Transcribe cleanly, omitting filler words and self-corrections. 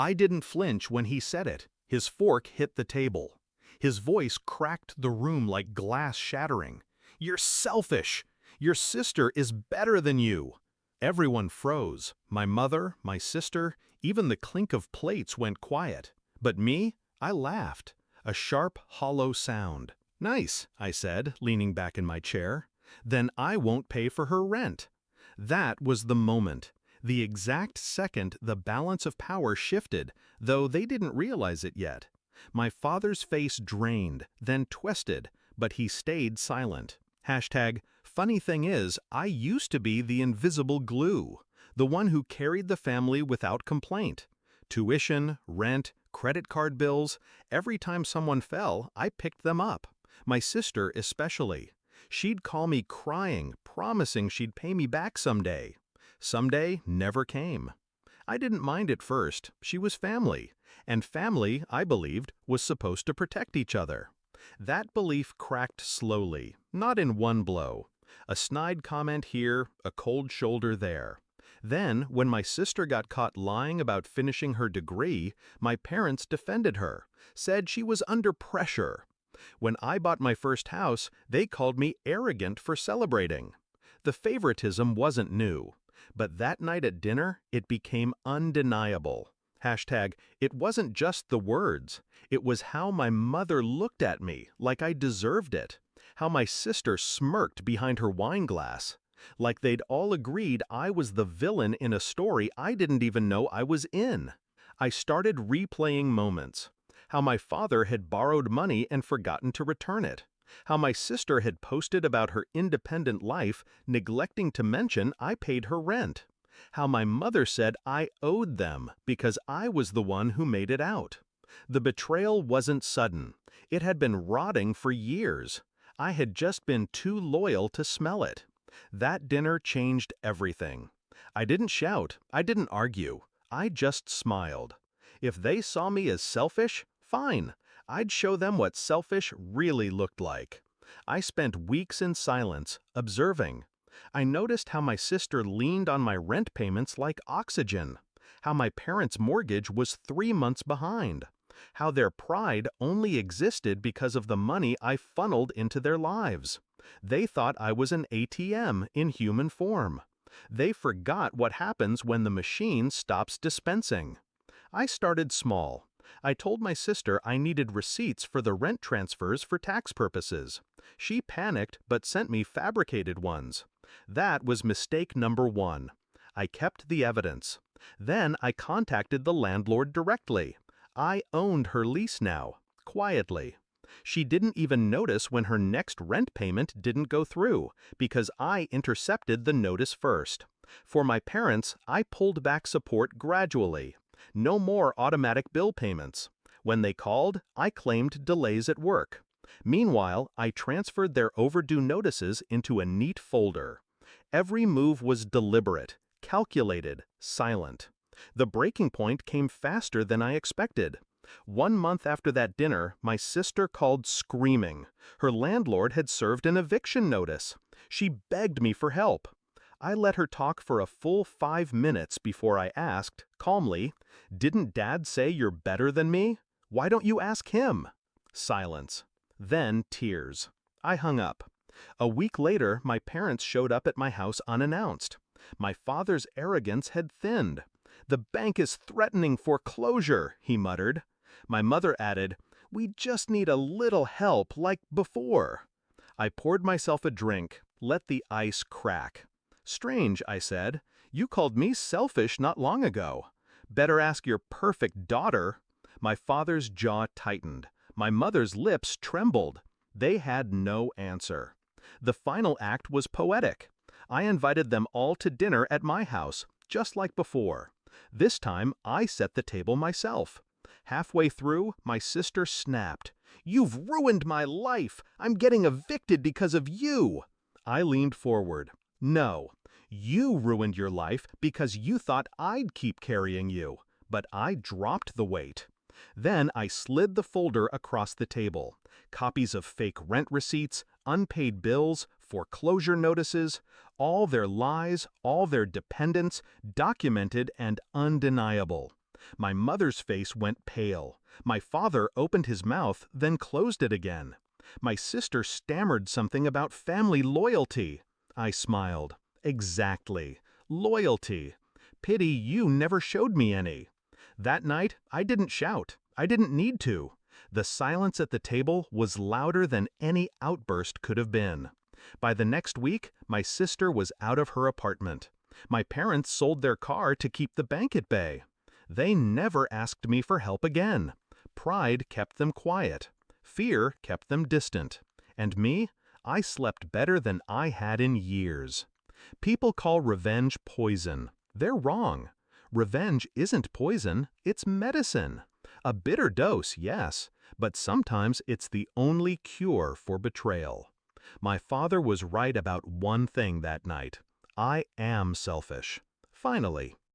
I didn't flinch when he said it. His fork hit the table. His voice cracked the room like glass shattering. "You're selfish! Your sister is better than you!" Everyone froze. My mother, my sister, even the clink of plates went quiet. But me? I laughed. A sharp, hollow sound. "Nice," I said, leaning back in my chair. "Then I won't pay for her rent." That was the moment. The exact second the balance of power shifted, though they didn't realize it yet. My father's face drained, then twisted, but he stayed silent. Funny thing is, I used to be the invisible glue, the one who carried the family without complaint. Tuition, rent, credit card bills, every time someone fell, I picked them up. My sister especially. She'd call me crying, promising she'd pay me back someday. Someday never came. I didn't mind at first. She was family, and family, I believed, was supposed to protect each other. That belief cracked slowly, not in one blow. A snide comment here, a cold shoulder there. Then, when my sister got caught lying about finishing her degree, my parents defended her, said she was under pressure. When I bought my first house, they called me arrogant for celebrating. The favoritism wasn't new. But that night at dinner, it became undeniable. It wasn't just the words. It was how my mother looked at me, like I deserved it. How my sister smirked behind her wine glass. Like they'd all agreed I was the villain in a story I didn't even know I was in. I started replaying moments. How my father had borrowed money and forgotten to return it. How my sister had posted about her independent life, neglecting to mention I paid her rent. How my mother said I owed them because I was the one who made it out. The betrayal wasn't sudden. It had been rotting for years. I had just been too loyal to smell it. That dinner changed everything. I didn't shout. I didn't argue. I just smiled. If they saw me as selfish, fine. I'd show them what selfish really looked like. I spent weeks in silence, observing. I noticed how my sister leaned on my rent payments like oxygen. How my parents' mortgage was 3 months behind. How their pride only existed because of the money I funneled into their lives. They thought I was an ATM in human form. They forgot what happens when the machine stops dispensing. I started small. I told my sister I needed receipts for the rent transfers for tax purposes. She panicked but sent me fabricated ones. That was mistake number 1. I kept the evidence. Then I contacted the landlord directly. I owned her lease now, quietly. She didn't even notice when her next rent payment didn't go through, because I intercepted the notice first. For my parents, I pulled back support gradually. No more automatic bill payments. When they called, I claimed delays at work. Meanwhile, I transferred their overdue notices into a neat folder. Every move was deliberate, calculated, silent. The breaking point came faster than I expected. 1 month after that dinner, my sister called screaming. Her landlord had served an eviction notice. She begged me for help. I let her talk for a full 5 minutes before I asked, calmly, "Didn't Dad say you're better than me? Why don't you ask him?" Silence. Then tears. I hung up. A week later, my parents showed up at my house unannounced. My father's arrogance had thinned. "The bank is threatening foreclosure," he muttered. My mother added, "We just need a little help like before." I poured myself a drink, let the ice crack. "Strange," I said. "You called me selfish not long ago. Better ask your perfect daughter." My father's jaw tightened. My mother's lips trembled. They had no answer. The final act was poetic. I invited them all to dinner at my house, just like before. This time, I set the table myself. Halfway through, my sister snapped. "You've ruined my life! I'm getting evicted because of you!" I leaned forward. "No, you ruined your life because you thought I'd keep carrying you, but I dropped the weight." Then I slid the folder across the table. Copies of fake rent receipts, unpaid bills, foreclosure notices, all their lies, all their dependence, documented and undeniable. My mother's face went pale. My father opened his mouth, then closed it again. My sister stammered something about family loyalty. I smiled. Exactly. Loyalty. Pity you never showed me any. That night, I didn't shout. I didn't need to. The silence at the table was louder than any outburst could have been. By the next week, my sister was out of her apartment. My parents sold their car to keep the bank at bay. They never asked me for help again. Pride kept them quiet. Fear kept them distant. And me? I slept better than I had in years. People call revenge poison. They're wrong. Revenge isn't poison, it's medicine. A bitter dose, yes, but sometimes it's the only cure for betrayal. My father was right about one thing that night. I am selfish. Finally.